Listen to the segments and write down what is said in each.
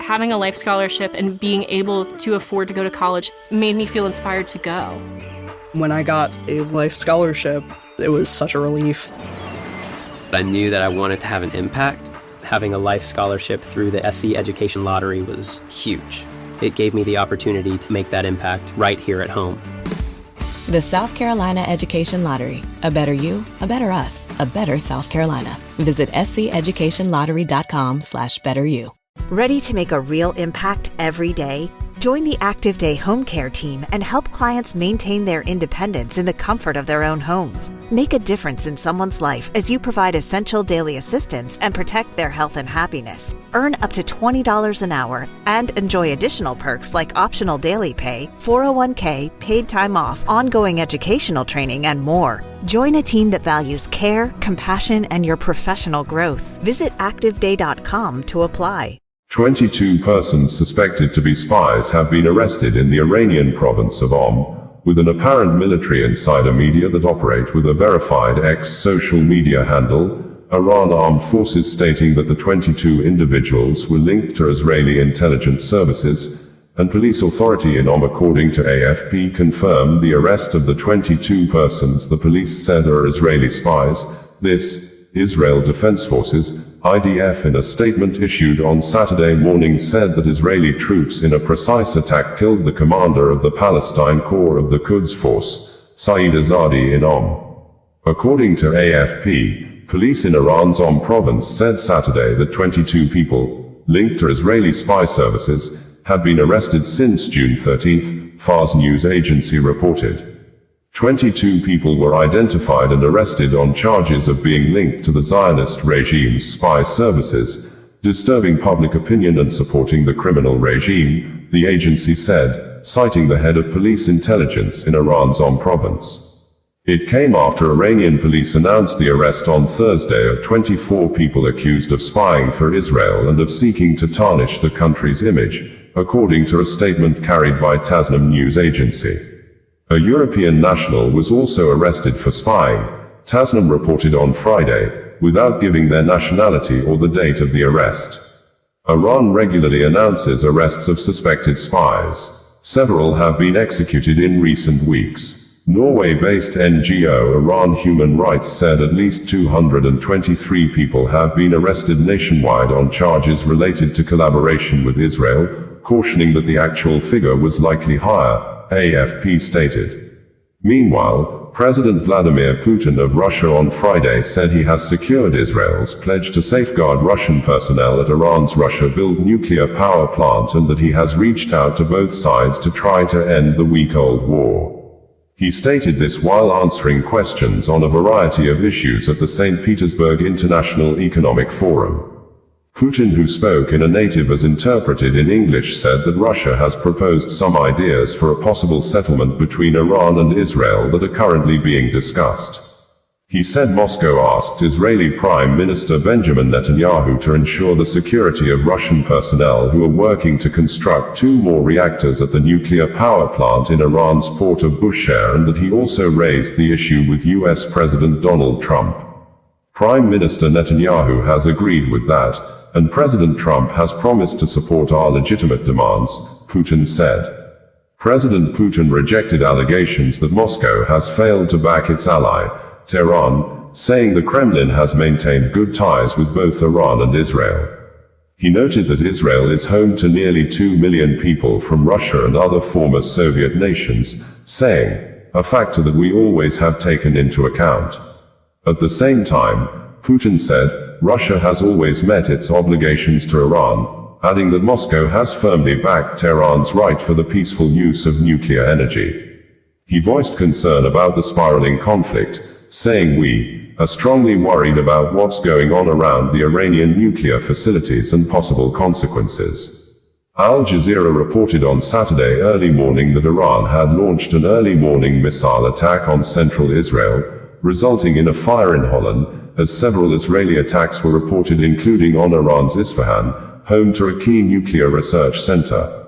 Having a life scholarship and being able to afford to go to college made me feel inspired to go. When I got a life scholarship, it was such a relief. I knew that I wanted to have an impact. Having a life scholarship through the SC Education Lottery was huge. It gave me the opportunity to make that impact right here at home. The South Carolina Education Lottery. A better you, a better us, a better South Carolina. Visit sceducationlottery.com/betteryou. Ready to make a real impact every day? Join the Active Day Home Care team and help clients maintain their independence in the comfort of their own homes. Make a difference in someone's life as you provide essential daily assistance and protect their health and happiness. Earn up to $20 an hour and enjoy additional perks like optional daily pay, 401k, paid time off, ongoing educational training, and more. Join a team that values care, compassion, and your professional growth. Visit activeday.com to apply. 22 persons suspected to be spies have been arrested in the Iranian province of with an apparent military insider media that operate with a verified ex-social media handle, Iran Armed Forces stating that the 22 individuals were linked to Israeli intelligence services, and police authority in according to AFP, confirmed the arrest of the 22 persons the police said are Israeli spies. This, Israel Defense Forces, IDF, in a statement issued on Saturday morning said that Israeli troops in a precise attack killed the commander of the Palestine Corps of the Quds Force, Saeed Azadi, in According to AFP, police in Iran's province said Saturday that 22 people, linked to Israeli spy services, had been arrested since June 13, Fars news agency reported. 22 people were identified and arrested on charges of being linked to the Zionist regime's spy services, disturbing public opinion and supporting the criminal regime, the agency said, citing the head of police intelligence in Iran's province. It came after Iranian police announced the arrest on Thursday of 24 people accused of spying for Israel and of seeking to tarnish the country's image, according to a statement carried by Tasnim news agency. A European national was also arrested for spying, Tasnim reported on Friday, without giving their nationality or the date of the arrest. Iran regularly announces arrests of suspected spies. Several have been executed in recent weeks. Norway-based NGO Iran Human Rights said at least 223 people have been arrested nationwide on charges related to collaboration with Israel, cautioning that the actual figure was likely higher, AFP stated. Meanwhile, President Vladimir Putin of Russia on Friday said he has secured Israel's pledge to safeguard Russian personnel at Iran's Russia-built nuclear power plant and that he has reached out to both sides to try to end the week-old war. He stated this while answering questions on a variety of issues at the St. Petersburg International Economic Forum. Putin, who spoke in a native as interpreted in English, said that Russia has proposed some ideas for a possible settlement between Iran and Israel that are currently being discussed. He said Moscow asked Israeli Prime Minister Benjamin Netanyahu to ensure the security of Russian personnel who are working to construct 2 more reactors at the nuclear power plant in Iran's port of Bushehr, and that he also raised the issue with US President Donald Trump. Prime Minister Netanyahu has agreed with that, and President Trump has promised to support our legitimate demands, Putin said. President Putin rejected allegations that Moscow has failed to back its ally, Tehran, saying the Kremlin has maintained good ties with both Iran and Israel. He noted that Israel is home to nearly 2 million people from Russia and other former Soviet nations, saying, a factor that we always have taken into account. At the same time, Putin said, Russia has always met its obligations to Iran, adding that Moscow has firmly backed Tehran's right for the peaceful use of nuclear energy. He voiced concern about the spiraling conflict, saying, we are strongly worried about what's going on around the Iranian nuclear facilities and possible consequences. Al Jazeera reported on Saturday early morning that Iran had launched an early morning missile attack on central Israel, resulting in a fire in Holland, as several Israeli attacks were reported, including on Iran's Isfahan, home to a key nuclear research center.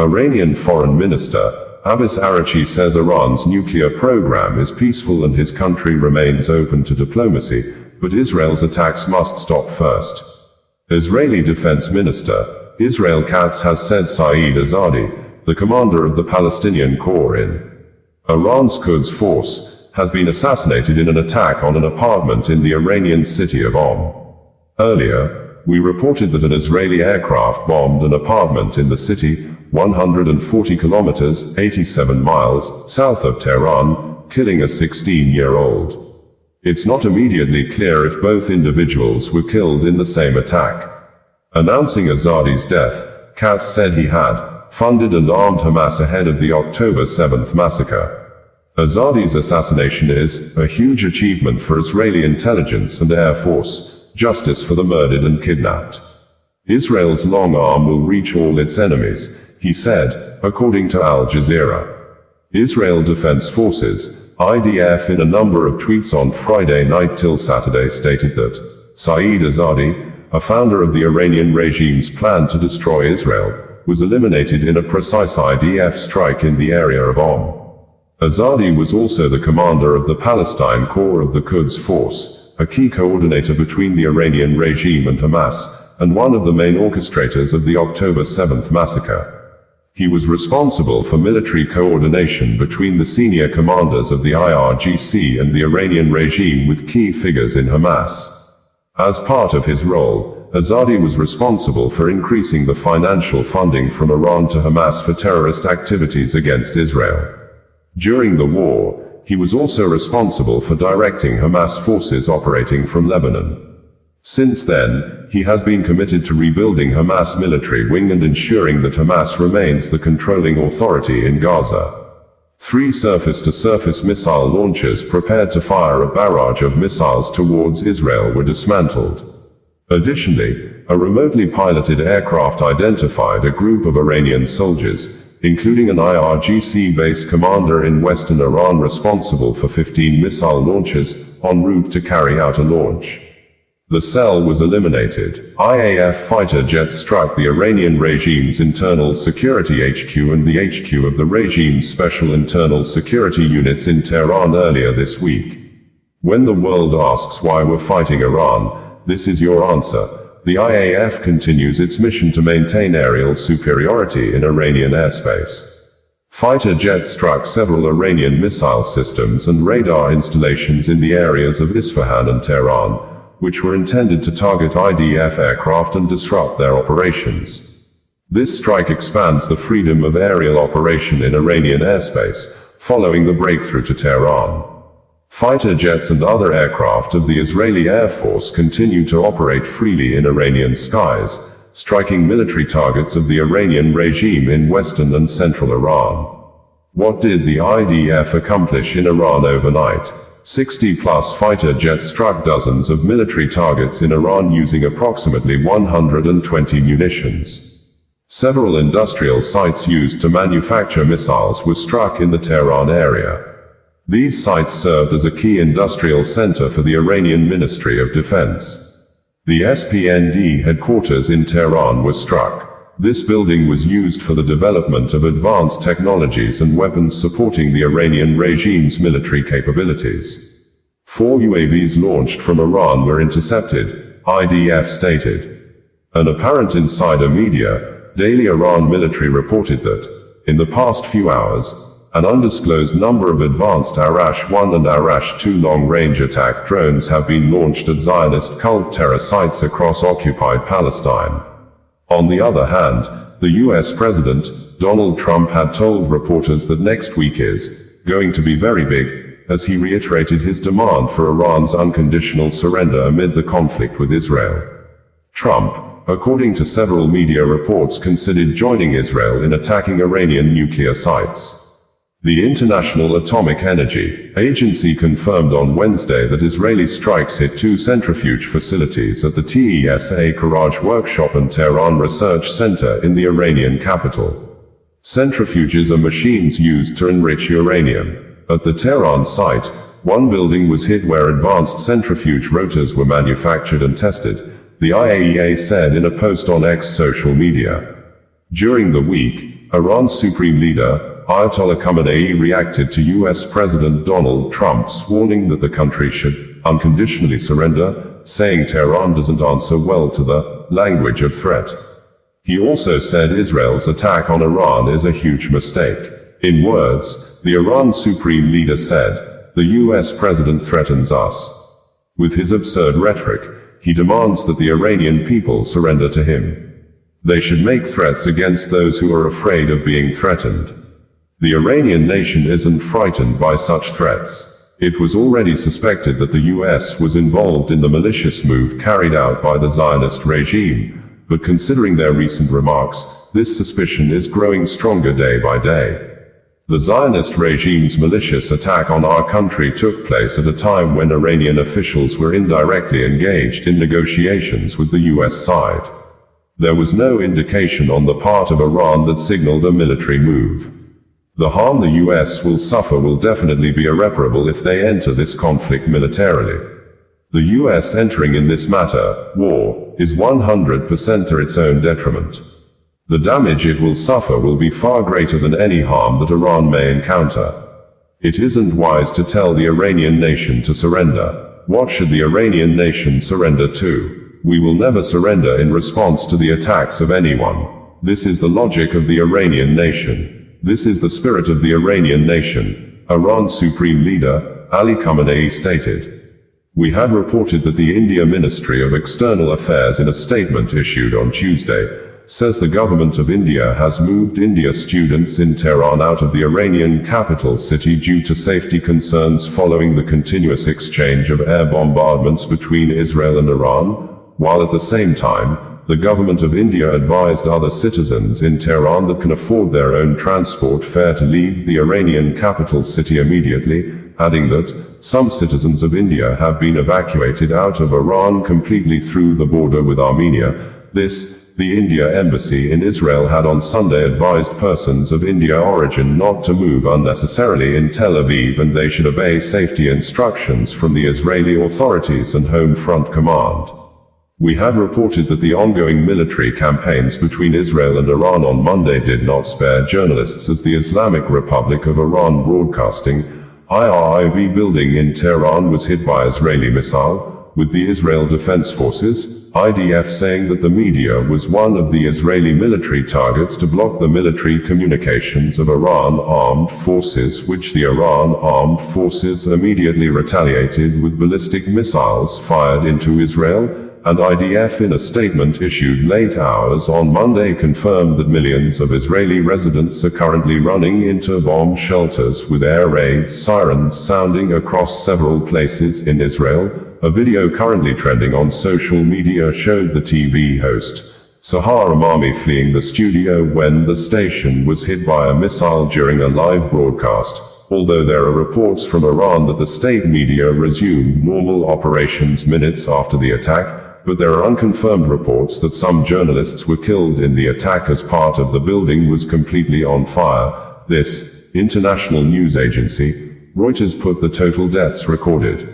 Iranian Foreign Minister Abbas Araghchi says Iran's nuclear program is peaceful and his country remains open to diplomacy, but Israel's attacks must stop first. Israeli Defense Minister Israel Katz has said Saeed Azadi, the commander of the Palestinian Corps in Iran's Quds force, has been assassinated in an attack on an apartment in the Iranian city of Earlier, we reported that an Israeli aircraft bombed an apartment in the city, 140 kilometers, 87 miles, south of Tehran, killing a 16-year-old. It's not immediately clear if both individuals were killed in the same attack. Announcing Azadi's death, Katz said he had funded and armed Hamas ahead of the October 7th massacre. Azadi's assassination is a huge achievement for Israeli intelligence and air force, justice for the murdered and kidnapped. Israel's long arm will reach all its enemies, he said, according to Al Jazeera. Israel Defense Forces, IDF, in a number of tweets on Friday night till Saturday stated that Saeed Azadi, a founder of the Iranian regime's plan to destroy Israel, was eliminated in a precise IDF strike in the area of Azadi was also the commander of the Palestine Corps of the Quds Force, a key coordinator between the Iranian regime and Hamas, and one of the main orchestrators of the October 7th massacre. He was responsible for military coordination between the senior commanders of the IRGC and the Iranian regime with key figures in Hamas. As part of his role, Azadi was responsible for increasing the financial funding from Iran to Hamas for terrorist activities against Israel. During the war, he was also responsible for directing Hamas forces operating from Lebanon. Since then, he has been committed to rebuilding Hamas military wing and ensuring that Hamas remains the controlling authority in Gaza. 3 surface-to-surface missile launchers prepared to fire a barrage of missiles towards Israel were dismantled. Additionally, a remotely piloted aircraft identified a group of Iranian soldiers, including an IRGC base commander in western Iran responsible for 15 missile launches, en route to carry out a launch. The cell was eliminated. IAF fighter jets struck the Iranian regime's internal security HQ and the HQ of the regime's special internal security units in Tehran earlier this week. When the world asks why we're fighting Iran, this is your answer. The IAF continues its mission to maintain aerial superiority in Iranian airspace. Fighter jets struck several Iranian missile systems and radar installations in the areas of Isfahan and Tehran, which were intended to target IDF aircraft and disrupt their operations. This strike expands the freedom of aerial operation in Iranian airspace, following the breakthrough to Tehran. Fighter jets and other aircraft of the Israeli Air Force continue to operate freely in Iranian skies, striking military targets of the Iranian regime in western and central Iran. What did the IDF accomplish in Iran overnight? 60-plus fighter jets struck dozens of military targets in Iran using approximately 120 munitions. Several industrial sites used to manufacture missiles were struck in the Tehran area. These sites served as a key industrial center for the Iranian Ministry of Defense. The SPND headquarters in Tehran was struck. This building was used for the development of advanced technologies and weapons supporting the Iranian regime's military capabilities. 4 UAVs launched from Iran were intercepted, IDF stated. An apparent insider media, Daily Iran Military, reported that, in the past few hours, an undisclosed number of advanced Arash-1 and Arash-2 long-range attack drones have been launched at Zionist cult terror sites across occupied Palestine. On the other hand, the US President, Donald Trump, had told reporters that next week is going to be very big, as he reiterated his demand for Iran's unconditional surrender amid the conflict with Israel. Trump, according to several media reports, considered joining Israel in attacking Iranian nuclear sites. The International Atomic Energy Agency confirmed on Wednesday that Israeli strikes hit 2 centrifuge facilities at the TESA Karaj Workshop and Tehran Research Center in the Iranian capital. Centrifuges are machines used to enrich uranium. At the Tehran site, 1 building was hit where advanced centrifuge rotors were manufactured and tested, the IAEA said in a post on X social media. During the week, Iran's supreme leader, Ayatollah Khamenei, reacted to US President Donald Trump's warning that the country should unconditionally surrender, saying Tehran doesn't answer well to the language of threat. He also said Israel's attack on Iran is a huge mistake. In words, the Iran supreme leader said, "The US president threatens us." With his absurd rhetoric, he demands that the Iranian people surrender to him. They should make threats against those who are afraid of being threatened. The Iranian nation isn't frightened by such threats. It was already suspected that the US was involved in the malicious move carried out by the Zionist regime, but considering their recent remarks, this suspicion is growing stronger day by day. The Zionist regime's malicious attack on our country took place at a time when Iranian officials were indirectly engaged in negotiations with the US side. There was no indication on the part of Iran that signaled a military move. The harm the US will suffer will definitely be irreparable if they enter this conflict militarily. The US entering in this war, is 100% to its own detriment. The damage it will suffer will be far greater than any harm that Iran may encounter. It isn't wise to tell the Iranian nation to surrender. What should the Iranian nation surrender to? We will never surrender in response to the attacks of anyone. This is the logic of the Iranian nation. This is the spirit of the Iranian nation, Iran's supreme leader, Ali Khamenei stated. We had reported that the India Ministry of External Affairs in a statement issued on Tuesday, says the government of India has moved India students in Tehran out of the Iranian capital city due to safety concerns following the continuous exchange of air bombardments between Israel and Iran, while at the same time, the government of India advised other citizens in Tehran that can afford their own transport fare to leave the Iranian capital city immediately, adding that some citizens of India have been evacuated out of Iran completely through the border with Armenia. The India embassy in Israel had on Sunday advised persons of India origin not to move unnecessarily in Tel Aviv and they should obey safety instructions from the Israeli authorities and Home Front Command. We had reported that the ongoing military campaigns between Israel and Iran on Monday did not spare journalists as the Islamic Republic of Iran Broadcasting, IRIB building in Tehran was hit by Israeli missile, with the Israel Defense Forces, IDF saying that the media was one of the Israeli military targets to block the military communications of Iran armed forces, which the Iran armed forces immediately retaliated with ballistic missiles fired into Israel, and IDF in a statement issued late hours on Monday confirmed that millions of Israeli residents are currently running into bomb shelters with air raid sirens sounding across several places in Israel. A video currently trending on social media showed the TV host, Sahar Amami, fleeing the studio when the station was hit by a missile during a live broadcast. Although there are reports from Iran that the state media resumed normal operations minutes after the attack, but there are unconfirmed reports that some journalists were killed in the attack as part of the building was completely on fire. This international news agency, Reuters, put the total deaths recorded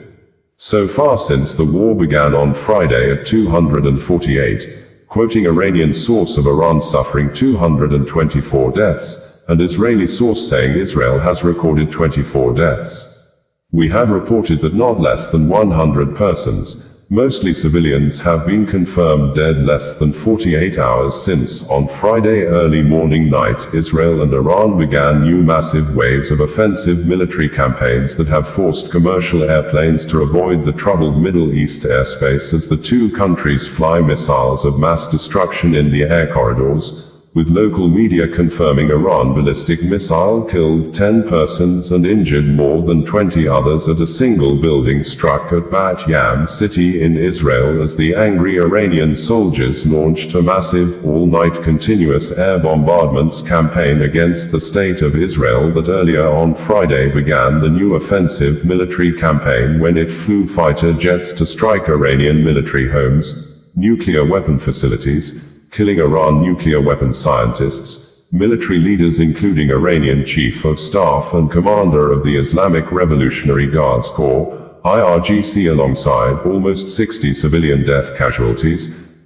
so far since the war began on Friday at 248, quoting Iranian source of Iran suffering 224 deaths, and Israeli source saying Israel has recorded 24 deaths. We have reported that not less than 100 persons, mostly civilians, have been confirmed dead less than 48 hours since, on Friday early morning night, Israel and Iran began new massive waves of offensive military campaigns that have forced commercial airplanes to avoid the troubled Middle East airspace as the two countries fly missiles of mass destruction in the air corridors, with local media confirming Iran ballistic missile killed 10 persons and injured more than 20 others at a single building struck at Bat Yam city in Israel as the angry Iranian soldiers launched a massive all-night continuous air bombardments campaign against the state of Israel that earlier on Friday began the new offensive military campaign when it flew fighter jets to strike Iranian military homes, nuclear weapon facilities, killing Iran nuclear weapon scientists, military leaders including Iranian Chief of Staff and Commander of the Islamic Revolutionary Guards Corps, IRGC, alongside almost 60 civilian death casualties.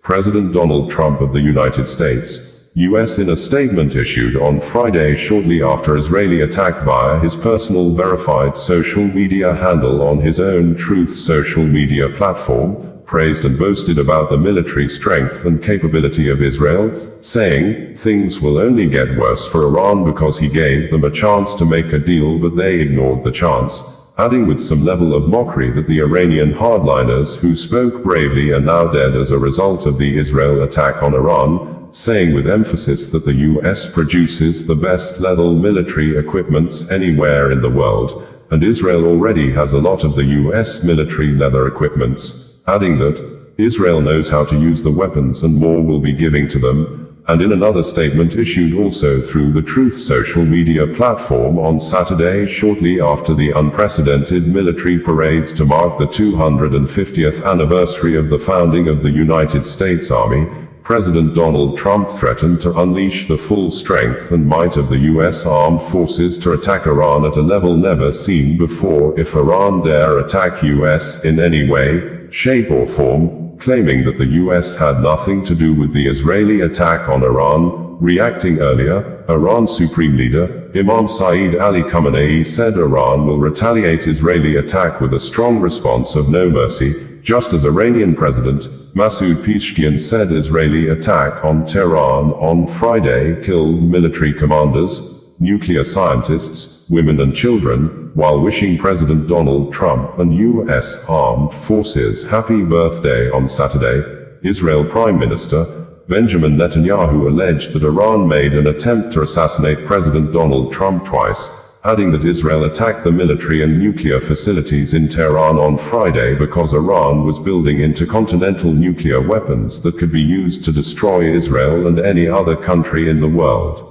President Donald Trump of the United States, U.S. in a statement issued on Friday shortly after Israeli attack via his personal verified social media handle on his own Truth social media platform, praised and boasted about the military strength and capability of Israel, saying, "Things will only get worse for Iran because he gave them a chance to make a deal but they ignored the chance," adding with some level of mockery that the Iranian hardliners who spoke bravely are now dead as a result of the Israel attack on Iran, saying with emphasis that the US produces the best lethal military equipments anywhere in the world, and Israel already has a lot of the US military leather equipments, adding that Israel knows how to use the weapons and more will be giving to them, and in another statement issued also through the Truth social media platform on Saturday shortly after the unprecedented military parades to mark the 250th anniversary of the founding of the United States Army, President Donald Trump threatened to unleash the full strength and might of the US armed forces to attack Iran at a level never seen before if Iran dare attack US in any way, shape or form, claiming that the US had nothing to do with the Israeli attack on Iran. Reacting earlier, Iran's Supreme Leader, Imam Saeed Ali Khamenei said Iran will retaliate Israeli attack with a strong response of no mercy, just as Iranian President Masoud Pezeshkian said Israeli attack on Tehran on Friday killed military commanders, nuclear scientists, women and children, while wishing President Donald Trump and US armed forces happy birthday on Saturday. Israel Prime Minister Benjamin Netanyahu alleged that Iran made an attempt to assassinate President Donald Trump twice, adding that Israel attacked the military and nuclear facilities in Tehran on Friday because Iran was building intercontinental nuclear weapons that could be used to destroy Israel and any other country in the world.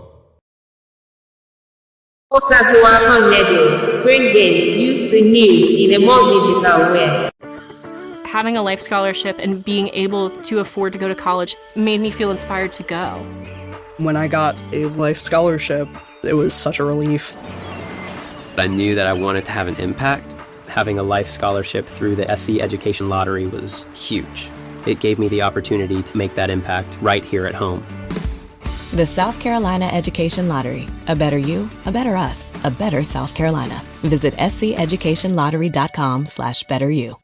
Osazuwakan Radio, bringing you the news in a more digital way. Having a life scholarship and being able to afford to go to college made me feel inspired to go. When I got a life scholarship, it was such a relief. I knew that I wanted to have an impact. Having a life scholarship through the SC Education Lottery was huge. It gave me the opportunity to make that impact right here at home. The South Carolina Education Lottery. A better you, a better us, a better South Carolina. Visit sceducationlottery.com/betteryou.